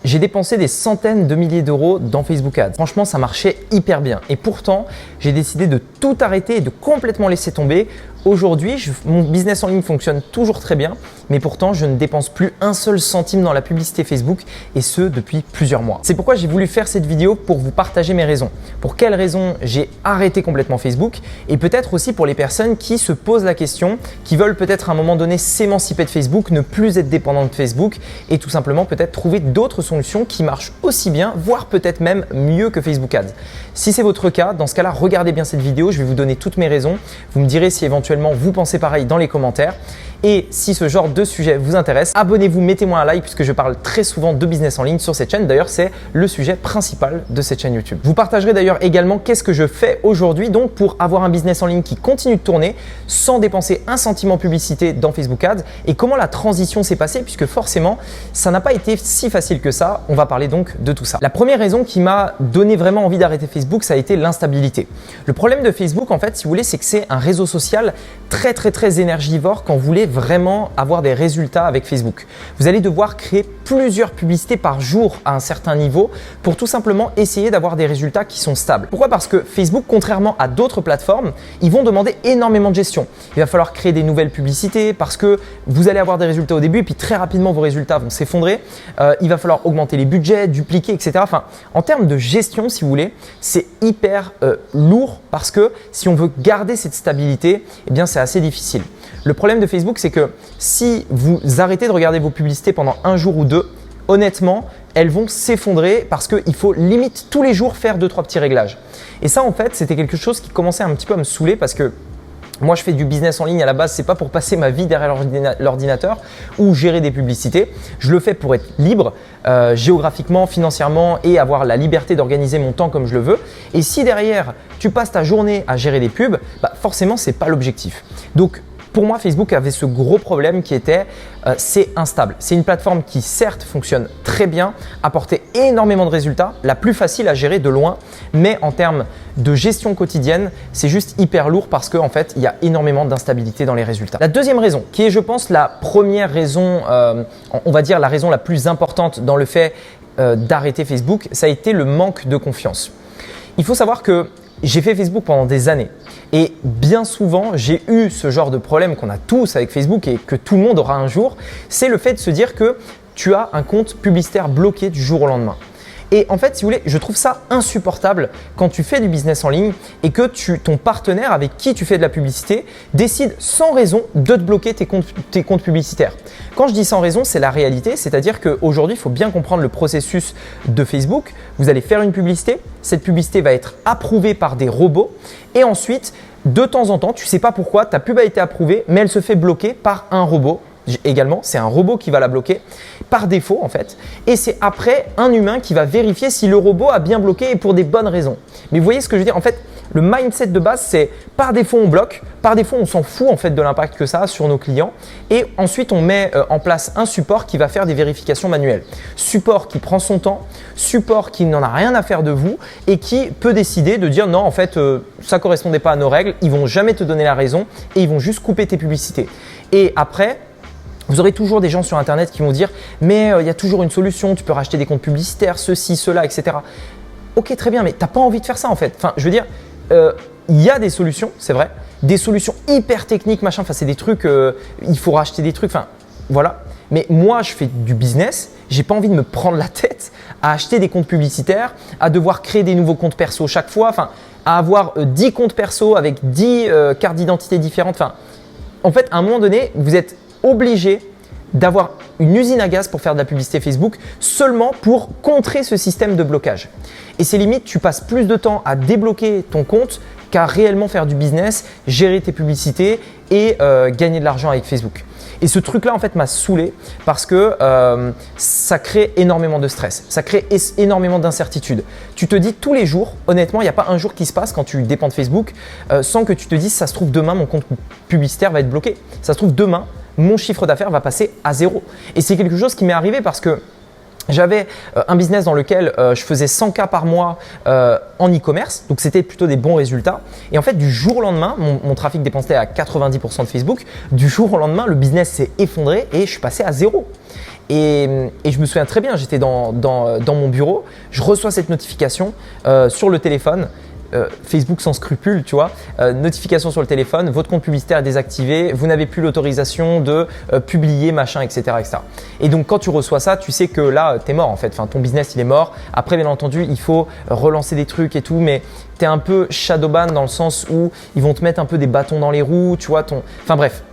J'ai dépensé des centaines de milliers d'euros dans Facebook Ads. Franchement, ça marchait hyper bien. Et pourtant, j'ai décidé de tout arrêter et de complètement laisser tomber. Aujourd'hui, mon business en ligne fonctionne toujours très bien, mais pourtant, je ne dépense plus un seul centime dans la publicité Facebook et ce, depuis plusieurs mois. C'est pourquoi j'ai voulu faire cette vidéo pour vous partager mes raisons. Pour quelles raisons j'ai arrêté complètement Facebook et peut-être aussi pour les personnes qui se posent la question, qui veulent peut-être à un moment donné s'émanciper de Facebook, ne plus être dépendant de Facebook et tout simplement peut-être trouver d'autres solutions qui marchent aussi bien, voire peut-être même mieux que Facebook Ads. Si c'est votre cas, dans ce cas-là, regardez bien cette vidéo, je vais vous donner toutes mes raisons. Vous me direz si éventuellement vous pensez pareil dans les commentaires. Et si ce genre de sujet vous intéresse, abonnez-vous, mettez-moi un like puisque je parle très souvent de business en ligne sur cette chaîne. D'ailleurs, c'est le sujet principal de cette chaîne YouTube. Vous partagerez d'ailleurs également qu'est-ce que je fais aujourd'hui donc pour avoir un business en ligne qui continue de tourner sans dépenser un centime en publicité dans Facebook Ads et comment la transition s'est passée puisque forcément, ça n'a pas été si facile que ça. On va parler donc de tout ça. La première raison qui m'a donné vraiment envie d'arrêter Facebook, ça a été l'instabilité. Le problème de Facebook, en fait, si vous voulez, c'est que c'est un réseau social très énergivore quand vous voulez vraiment avoir des résultats avec Facebook. Vous allez devoir créer plusieurs publicités par jour à un certain niveau pour tout simplement essayer d'avoir des résultats qui sont stables. Pourquoi? Parce que Facebook, contrairement à d'autres plateformes, ils vont demander énormément de gestion. Il va falloir créer des nouvelles publicités parce que vous allez avoir des résultats au début et puis très rapidement vos résultats vont s'effondrer. Il va falloir augmenter les budgets, dupliquer, etc. Enfin, en termes de gestion, si vous voulez, c'est hyper lourd parce que si on veut garder cette stabilité, eh bien c'est assez difficile. Le problème de Facebook, c'est que si vous arrêtez de regarder vos publicités pendant un jour ou deux, honnêtement, elles vont s'effondrer parce qu'il faut limite tous les jours faire 2-3 petits réglages. Et ça, en fait, c'était quelque chose qui commençait un petit peu à me saouler parce que moi, je fais du business en ligne à la base, c'est pas pour passer ma vie derrière l'ordinateur ou gérer des publicités. Je le fais pour être libre géographiquement, financièrement et avoir la liberté d'organiser mon temps comme je le veux. Et si derrière, tu passes ta journée à gérer des pubs, forcément, c'est pas l'objectif. Donc, pour moi, Facebook avait ce gros problème qui était c'est instable. C'est une plateforme qui certes fonctionne très bien, apportait énormément de résultats, la plus facile à gérer de loin, mais en termes de gestion quotidienne, c'est juste hyper lourd parce qu'en fait, il y a énormément d'instabilité dans les résultats. La deuxième raison, qui est je pense la première raison, on va dire la raison la plus importante dans le fait d'arrêter Facebook, ça a été le manque de confiance. Il faut savoir que j'ai fait Facebook pendant des années et bien souvent, j'ai eu ce genre de problème qu'on a tous avec Facebook et que tout le monde aura un jour, c'est le fait de se dire que tu as un compte publicitaire bloqué du jour au lendemain. Et en fait, si vous voulez, je trouve ça insupportable quand tu fais du business en ligne et que ton partenaire avec qui tu fais de la publicité décide sans raison de te bloquer tes comptes publicitaires. Quand je dis sans raison, c'est la réalité, c'est-à-dire qu'aujourd'hui, il faut bien comprendre le processus de Facebook. Vous allez faire une publicité, cette publicité va être approuvée par des robots et ensuite, de temps en temps, tu ne sais pas pourquoi, ta pub a été approuvée, mais elle se fait bloquer par un robot. Également, c'est un robot qui va la bloquer par défaut en fait et c'est après un humain qui va vérifier si le robot a bien bloqué et pour des bonnes raisons. Mais vous voyez ce que je veux dire? En fait, le mindset de base, c'est par défaut on bloque, par défaut on s'en fout en fait de l'impact que ça a sur nos clients et ensuite on met en place un support qui va faire des vérifications manuelles. Support qui prend son temps, support qui n'en a rien à faire de vous et qui peut décider de dire non en fait ça correspondait pas à nos règles, ils vont jamais te donner la raison et ils vont juste couper tes publicités. Et après, vous aurez toujours des gens sur Internet qui vont dire « mais il y a toujours une solution, tu peux racheter des comptes publicitaires, ceci, cela, etc. » Ok, très bien, mais tu n'as pas envie de faire ça en fait. Enfin, je veux dire, il y a des solutions, c'est vrai, des solutions hyper techniques, machin, enfin c'est des trucs, il faut racheter des trucs, enfin voilà. Mais moi, je fais du business, j'ai pas envie de me prendre la tête à acheter des comptes publicitaires, à devoir créer des nouveaux comptes perso chaque fois, enfin à avoir 10 comptes perso avec 10 cartes d'identité différentes. Enfin, en fait, à un moment donné, vous êtes obligé d'avoir une usine à gaz pour faire de la publicité Facebook seulement pour contrer ce système de blocage. Et c'est limite, tu passes plus de temps à débloquer ton compte qu'à réellement faire du business, gérer tes publicités et gagner de l'argent avec Facebook. Et ce truc-là, en fait, m'a saoulé parce que ça crée énormément de stress, ça crée énormément d'incertitude. Tu te dis tous les jours, honnêtement, il n'y a pas un jour qui se passe quand tu dépends de Facebook sans que tu te dises, ça se trouve demain, mon compte publicitaire va être bloqué. Ça se trouve demain, mon chiffre d'affaires va passer à zéro. Et c'est quelque chose qui m'est arrivé parce que j'avais un business dans lequel je faisais 100K par mois en e-commerce, donc c'était plutôt des bons résultats. Et en fait, du jour au lendemain, mon trafic dépensait à 90% de Facebook. Du jour au lendemain, le business s'est effondré et je suis passé à zéro. Et je me souviens très bien, j'étais dans mon bureau, je reçois cette notification sur le téléphone. Facebook sans scrupule, tu vois, notification sur le téléphone, votre compte publicitaire est désactivé, vous n'avez plus l'autorisation de publier, machin, etc., etc. Et donc, quand tu reçois ça, tu sais que là, tu es mort en fait. Enfin, ton business, il est mort. Après, bien entendu, il faut relancer des trucs et tout, mais tu es un peu shadowban dans le sens où ils vont te mettre un peu des bâtons dans les roues, tu vois. Enfin bref,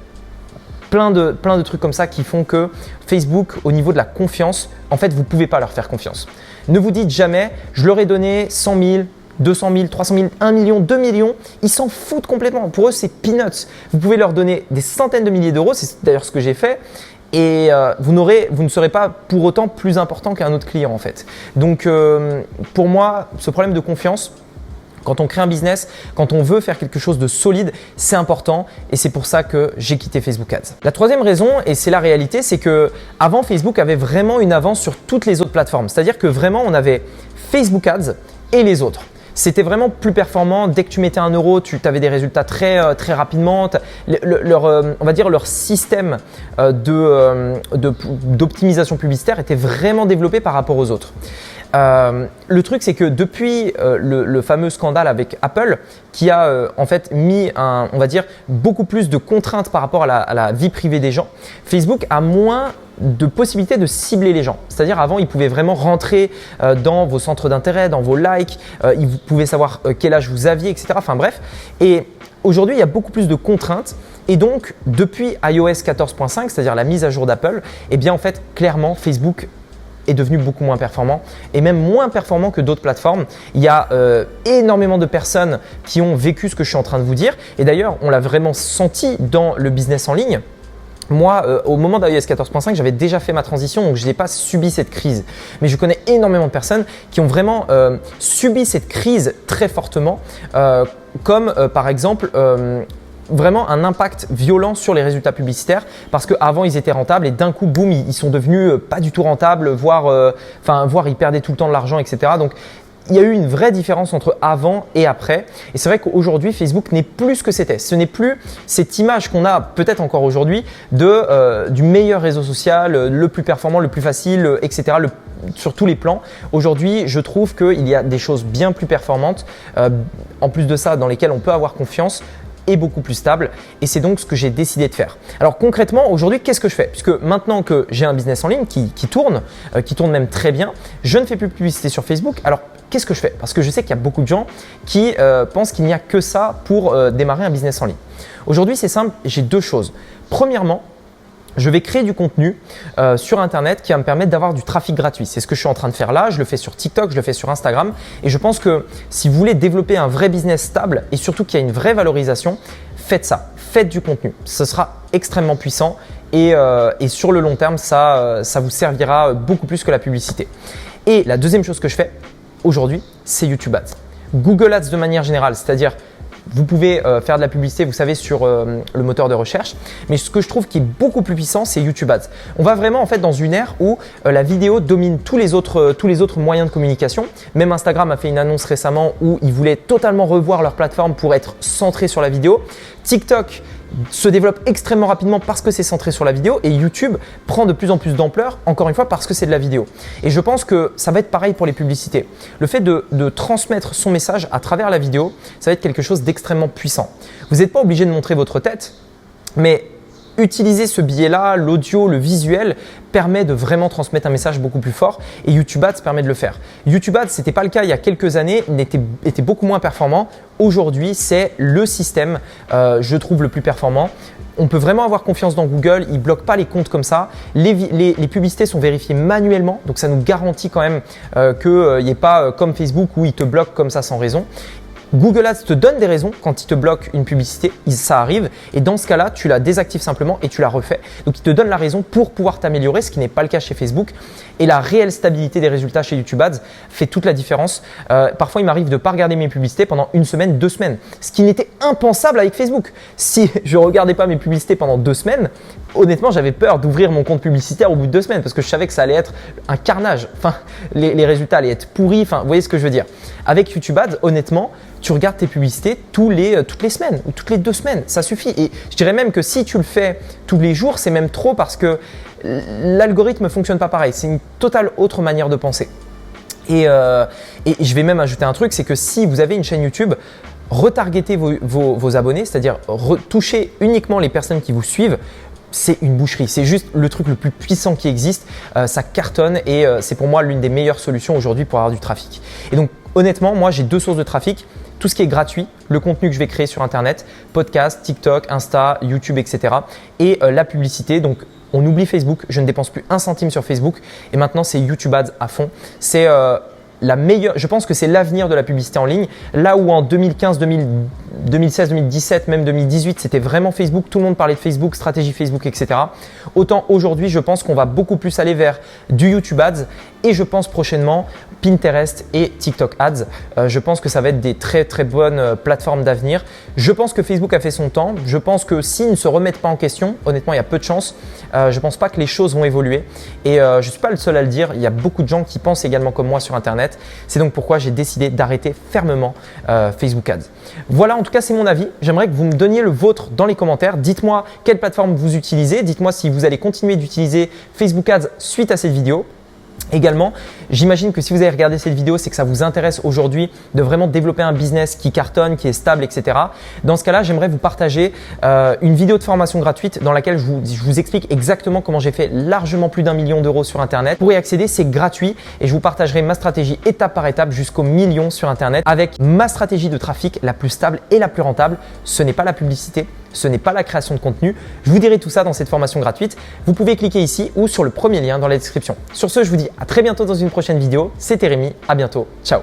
plein de trucs comme ça qui font que Facebook, au niveau de la confiance, en fait, vous ne pouvez pas leur faire confiance. Ne vous dites jamais, je leur ai donné 100 000, 200 000, 300 000, 1 million, 2 millions, ils s'en foutent complètement. Pour eux, c'est peanuts. Vous pouvez leur donner des centaines de milliers d'euros, c'est d'ailleurs ce que j'ai fait, et vous ne serez pas pour autant plus important qu'un autre client en fait. Donc pour moi, ce problème de confiance, quand on crée un business, quand on veut faire quelque chose de solide, c'est important et c'est pour ça que j'ai quitté Facebook Ads. La troisième raison, et c'est la réalité, c'est que avant Facebook avait vraiment une avance sur toutes les autres plateformes. C'est-à-dire que vraiment on avait Facebook Ads et les autres. C'était vraiment plus performant. Dès que tu mettais 1 euro, tu avais des résultats très rapidement. On va dire leur système d'optimisation publicitaire était vraiment développé par rapport aux autres. Le truc, c'est que depuis le fameux scandale avec Apple, qui a en fait mis on va dire beaucoup plus de contraintes par rapport à la vie privée des gens, Facebook a moins de possibilités de cibler les gens. C'est-à-dire avant, ils pouvaient vraiment rentrer dans vos centres d'intérêt, dans vos likes, ils pouvaient savoir quel âge vous aviez, etc. Enfin bref. Et aujourd'hui, il y a beaucoup plus de contraintes. Et donc, depuis iOS 14.5, c'est-à-dire la mise à jour d'Apple, eh bien en fait, clairement, Facebook est devenu beaucoup moins performant et même moins performant que d'autres plateformes. Il y a énormément de personnes qui ont vécu ce que je suis en train de vous dire. Et d'ailleurs, on l'a vraiment senti dans le business en ligne. Moi, au moment d'iOS 14.5, j'avais déjà fait ma transition, donc je n'ai pas subi cette crise. Mais je connais énormément de personnes qui ont vraiment subi cette crise très fortement, comme par exemple vraiment un impact violent sur les résultats publicitaires parce qu'avant ils étaient rentables et d'un coup, boum, ils sont devenus pas du tout rentables, voire ils perdaient tout le temps de l'argent, etc. Donc, il y a eu une vraie différence entre avant et après. Et c'est vrai qu'aujourd'hui, Facebook n'est plus ce que c'était. Ce n'est plus cette image qu'on a peut-être encore aujourd'hui du meilleur réseau social, le plus performant, le plus facile, etc. Sur tous les plans. Aujourd'hui, je trouve qu'il y a des choses bien plus performantes, en plus de ça, dans lesquelles on peut avoir confiance et beaucoup plus stable. Et c'est donc ce que j'ai décidé de faire. Alors concrètement, aujourd'hui, qu'est-ce que je fais? Puisque maintenant que j'ai un business en ligne qui tourne même très bien, je ne fais plus de publicité sur Facebook. Alors qu'est-ce que je fais? Parce que je sais qu'il y a beaucoup de gens qui pensent qu'il n'y a que ça pour démarrer un business en ligne. Aujourd'hui, c'est simple, j'ai deux choses. Premièrement, je vais créer du contenu sur Internet qui va me permettre d'avoir du trafic gratuit. C'est ce que je suis en train de faire là. Je le fais sur TikTok, je le fais sur Instagram. Et je pense que si vous voulez développer un vrai business stable et surtout qu'il y a une vraie valorisation, faites ça. Faites du contenu. Ce sera extrêmement puissant et sur le long terme, ça vous servira beaucoup plus que la publicité. Et la deuxième chose que je fais aujourd'hui, c'est YouTube Ads. Google Ads de manière générale, c'est-à-dire vous pouvez faire de la publicité, vous savez, sur le moteur de recherche. Mais ce que je trouve qui est beaucoup plus puissant, c'est YouTube Ads. On va vraiment en fait dans une ère où la vidéo domine tous les autres moyens de communication. Même Instagram a fait une annonce récemment où ils voulaient totalement revoir leur plateforme pour être centré sur la vidéo. TikTok se développe extrêmement rapidement parce que c'est centré sur la vidéo et YouTube prend de plus en plus d'ampleur, encore une fois parce que c'est de la vidéo. Et je pense que ça va être pareil pour les publicités. Le fait de transmettre son message à travers la vidéo, ça va être quelque chose d'extrêmement puissant. Vous n'êtes pas obligé de montrer votre tête, mais utiliser ce biais-là, l'audio, le visuel, permet de vraiment transmettre un message beaucoup plus fort et YouTube Ads permet de le faire. YouTube Ads, ce n'était pas le cas il y a quelques années, était beaucoup moins performant. Aujourd'hui, c'est le système, je trouve, le plus performant. On peut vraiment avoir confiance dans Google, ils ne bloquent pas les comptes comme ça. Les publicités sont vérifiées manuellement, donc ça nous garantit quand même qu'il n'y ait pas comme Facebook où ils te bloquent comme ça sans raison. Google Ads te donne des raisons quand il te bloque une publicité, ça arrive et dans ce cas-là, tu la désactives simplement et tu la refais. Donc, il te donne la raison pour pouvoir t'améliorer, ce qui n'est pas le cas chez Facebook. Et la réelle stabilité des résultats chez YouTube Ads fait toute la différence. Parfois, il m'arrive de ne pas regarder mes publicités pendant 1 semaine, 2 semaines, ce qui n'était impensable avec Facebook. Si je ne regardais pas mes publicités pendant 2 semaines, honnêtement, j'avais peur d'ouvrir mon compte publicitaire au bout de 2 semaines parce que je savais que ça allait être un carnage. Enfin, les résultats allaient être pourris. Enfin, vous voyez ce que je veux dire. Avec YouTube Ads, honnêtement, tu regardes tes publicités toutes les semaines ou toutes les 2 semaines. Ça suffit. Et je dirais même que si tu le fais tous les jours, c'est même trop parce que l'algorithme ne fonctionne pas pareil. C'est une totale autre manière de penser. Et je vais même ajouter un truc, c'est que si vous avez une chaîne YouTube, retargetez vos abonnés, c'est-à-dire toucher uniquement les personnes qui vous suivent. C'est une boucherie, c'est juste le truc le plus puissant qui existe, ça cartonne et c'est pour moi l'une des meilleures solutions aujourd'hui pour avoir du trafic. Et donc honnêtement, moi j'ai 2 sources de trafic, tout ce qui est gratuit, le contenu que je vais créer sur internet, podcast, TikTok, Insta, YouTube, etc. et la publicité. Donc on oublie Facebook, je ne dépense plus 1 centime sur Facebook et maintenant c'est YouTube Ads à fond. C'est la meilleure, je pense que c'est l'avenir de la publicité en ligne. Là où en 2015, 2016, 2017, même 2018, c'était vraiment Facebook, tout le monde parlait de Facebook, stratégie Facebook, etc. Autant aujourd'hui, je pense qu'on va beaucoup plus aller vers du YouTube Ads et je pense prochainement Pinterest et TikTok Ads. Je pense que ça va être des très très bonnes plateformes d'avenir. Je pense que Facebook a fait son temps. Je pense que s'ils ne se remettent pas en question, honnêtement, il y a peu de chances. Je ne pense pas que les choses vont évoluer et je ne suis pas le seul à le dire. Il y a beaucoup de gens qui pensent également comme moi sur Internet. C'est donc pourquoi j'ai décidé d'arrêter fermement Facebook Ads. Voilà, en tout cas, c'est mon avis. J'aimerais que vous me donniez le vôtre dans les commentaires. Dites-moi quelle plateforme vous utilisez. Dites-moi si vous allez continuer d'utiliser Facebook Ads suite à cette vidéo. Également, j'imagine que si vous avez regardé cette vidéo, c'est que ça vous intéresse aujourd'hui de vraiment développer un business qui cartonne, qui est stable, etc. Dans ce cas-là, j'aimerais vous partager une vidéo de formation gratuite dans laquelle je vous explique exactement comment j'ai fait largement plus d'1 million d'euros sur Internet. Pour y accéder, c'est gratuit et je vous partagerai ma stratégie étape par étape jusqu'au million sur Internet avec ma stratégie de trafic la plus stable et la plus rentable. Ce n'est pas la publicité. Ce n'est pas la création de contenu. Je vous dirai tout ça dans cette formation gratuite. Vous pouvez cliquer ici ou sur le premier lien dans la description. Sur ce, je vous dis à très bientôt dans une prochaine vidéo. C'était Rémi, à bientôt. Ciao.